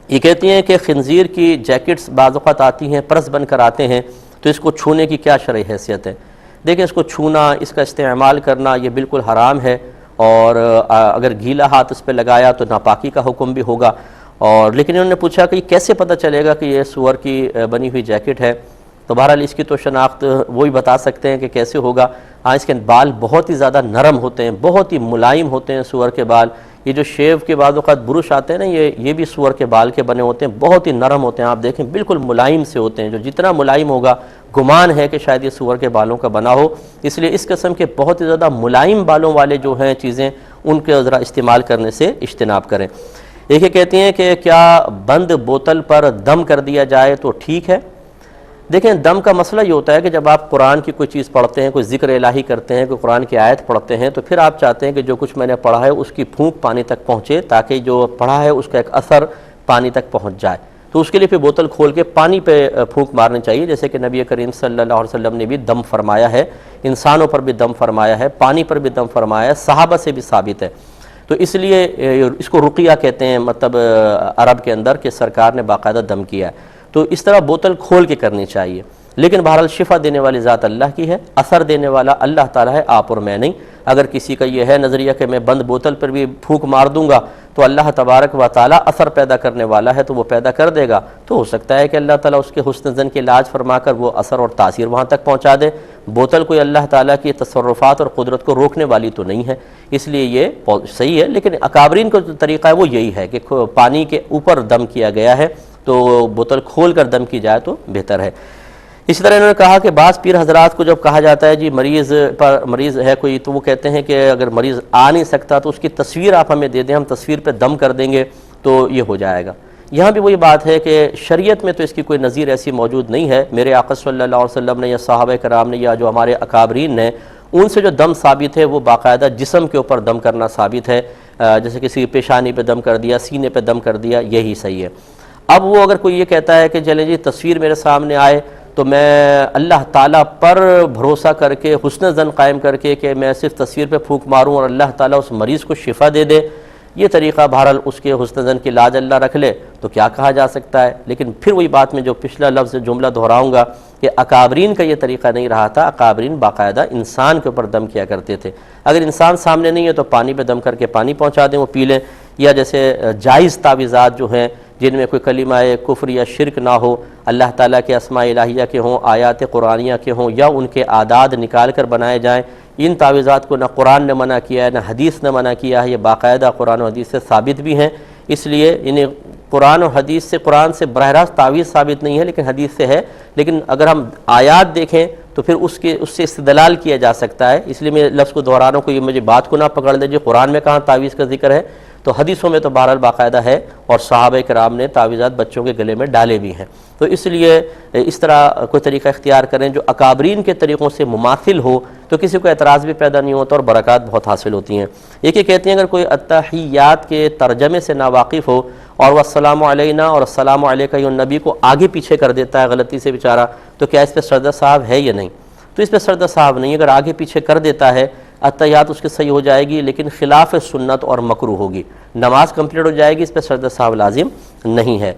یہ کہتی ہیں کہ خنزیر کی جیکٹس بعض اوقات آتی ہیں، پرس بن کر آتے ہیں، تو اس کو چھونے کی کیا شرعی حیثیت ہے؟ دیکھیں، اس کو چھونا، اس کا استعمال کرنا یہ بالکل حرام ہے، اور اگر گیلا ہاتھ اس پہ لگایا تو ناپاکی کا حکم بھی ہوگا۔ اور لیکن انہوں نے پوچھا کہ یہ کیسے پتہ چلے گا کہ یہ سور کی بنی ہوئی جیکٹ ہے؟ تو بہرحال اس کی تو شناخت وہی بتا سکتے ہیں کہ کیسے ہوگا۔ ہاں، اس کے بال بہت ہی زیادہ نرم ہوتے ہیں، بہت ہی ملائم ہوتے ہیں سور کے بال۔ یہ جو شیو کے بعض اوقات برش آتے ہیں نا، یہ بھی سور کے بال کے بنے ہوتے ہیں، بہت ہی نرم ہوتے ہیں، آپ دیکھیں بالکل ملائم سے ہوتے ہیں، جو جتنا ملائم ہوگا گمان ہے کہ شاید یہ سور کے بالوں کا بنا ہو۔ اس لیے اس قسم کے بہت ہی زیادہ ملائم بالوں والے جو ہیں چیزیں، ان کے ذرا استعمال کرنے سے اجتناب کریں۔ ایک یہ کہتی ہیں کہ کیا بند بوتل پر دم کر دیا جائے تو ٹھیک ہے؟ دیکھیں، دم کا مسئلہ یہ ہوتا ہے کہ جب آپ قرآن کی کوئی چیز پڑھتے ہیں، کوئی ذکر الہی کرتے ہیں، کوئی قرآن کی آیت پڑھتے ہیں، تو پھر آپ چاہتے ہیں کہ جو کچھ میں نے پڑھا ہے اس کی پھونک پانی تک پہنچے، تاکہ جو پڑھا ہے اس کا ایک اثر پانی تک پہنچ جائے۔ تو اس کے لیے پھر بوتل کھول کے پانی پہ پھونک مارنی چاہیے، جیسے کہ نبی کریم صلی اللہ علیہ وسلم نے بھی دم فرمایا ہے، انسانوں پر بھی دم فرمایا ہے، پانی پر بھی دم فرمایا ہے، صحابہ سے بھی ثابت ہے۔ تو اس لیے اس کو رقیہ کہتے ہیں، مطلب عرب کے اندر، کہ سرکار نے باقاعدہ دم کیا ہے۔ تو اس طرح بوتل کھول کے کرنی چاہیے، لیکن بہرحال شفا دینے والی ذات اللہ کی ہے، اثر دینے والا اللہ تعالیٰ ہے، آپ اور میں نہیں۔ اگر کسی کا یہ ہے نظریہ کہ میں بند بوتل پر بھی پھونک مار دوں گا تو اللہ تبارک و تعالیٰ اثر پیدا کرنے والا ہے، تو وہ پیدا کر دے گا، تو ہو سکتا ہے کہ اللہ تعالیٰ اس کے حسن ظن کے علاج فرما کر وہ اثر اور تاثیر وہاں تک پہنچا دے۔ بوتل کوئی اللہ تعالیٰ کی تصرفات اور قدرت کو روکنے والی تو نہیں ہے، اس لیے یہ صحیح ہے۔ لیکن اکابرین کا جو طریقہ ہے وہ یہی ہے کہ پانی کے اوپر دم کیا گیا ہے، تو بوتل کھول کر دم کی جائے تو بہتر ہے۔ اسی طرح انہوں نے کہا کہ بعض پیر حضرات کو جب کہا جاتا ہے جی مریض ہے کوئی، تو وہ کہتے ہیں کہ اگر مریض آ نہیں سکتا تو اس کی تصویر آپ ہمیں دے دیں، ہم تصویر پہ دم کر دیں گے تو یہ ہو جائے گا۔ یہاں بھی وہی بات ہے کہ شریعت میں تو اس کی کوئی نظیر ایسی موجود نہیں ہے۔ میرے آقا صلی اللہ علیہ وسلم نے یا صحابہ کرام نے یا جو ہمارے اکابرین نے، ان سے جو دم ثابت ہے وہ باقاعدہ جسم کے اوپر دم کرنا ثابت ہے، جیسے کسی پیشانی پہ دم کر دیا، سینے پہ دم کر دیا، یہی صحیح ہے۔ اب وہ اگر کوئی یہ کہتا ہے کہ چلیں جی تصویر میرے سامنے آئے تو میں اللہ تعالیٰ پر بھروسہ کر کے، حسن ظن قائم کر کے کہ میں صرف تصویر پہ پھونک ماروں اور اللہ تعالیٰ اس مریض کو شفا دے دے، یہ طریقہ بہرحال اس کے حسن ظن کی لاج اللہ رکھ لے تو کیا کہا جا سکتا ہے۔ لیکن پھر وہی بات میں جو پچھلا لفظ جملہ دہراؤں گا کہ اکابرین کا یہ طریقہ نہیں رہا تھا، اکابرین باقاعدہ انسان کے اوپر دم کیا کرتے تھے۔ اگر انسان سامنے نہیں ہے تو پانی پہ دم کر کے پانی پہنچا دیں، وہ پی لیں، یا جیسے جائز تعویذات جو ہیں جن میں کوئی کلمہ کفر یا شرک نہ ہو، اللہ تعالیٰ کے اسماء الہیہ کے ہوں، آیات قرآنیہ کے ہوں، یا ان کے اعداد نکال کر بنائے جائیں، ان تعویذات کو نہ قرآن نے منع کیا ہے نہ حدیث نے منع کیا ہے، یہ باقاعدہ قرآن و حدیث سے ثابت بھی ہیں۔ اس لیے انہیں قرآن و حدیث سے، قرآن سے براہ راست تعویذ ثابت نہیں ہے لیکن حدیث سے ہے، لیکن اگر ہم آیات دیکھیں تو پھر اس سے استدلال کیا جا سکتا ہے۔ اس لیے میں لفظ کو دہرا رہا ہوں، کوئی مجھے بات کو نہ پکڑ لے جی قرآن میں کہاں تعویذ کا ذکر ہے، تو حدیثوں میں تو بہرحال باقاعدہ ہے، اور صحابہ کرام نے تعویذات بچوں کے گلے میں ڈالے بھی ہیں۔ تو اس لیے اس طرح کوئی طریقہ اختیار کریں جو اکابرین کے طریقوں سے مماثل ہو، تو کسی کو اعتراض بھی پیدا نہیں ہوتا اور برکات بہت حاصل ہوتی ہیں۔ ایک یہ کہتے ہیں اگر کوئی التحیات کے ترجمے سے ناواقف ہو اور وہ السلام علینا اور السلام علیکہ النبی کو آگے پیچھے کر دیتا ہے غلطی سے بیچارہ، تو کیا اس پہ سردہ صاحب ہے یا نہیں؟ تو اس پہ سردہ صاحب نہیں، اگر آگے پیچھے کر دیتا ہے التحیات اس کی صحیح ہو جائے گی، لیکن خلاف سنت اور مکروہ ہوگی، نماز کمپلیٹ ہو جائے گی، اس پہ سردہ صاحب لازم نہیں ہے۔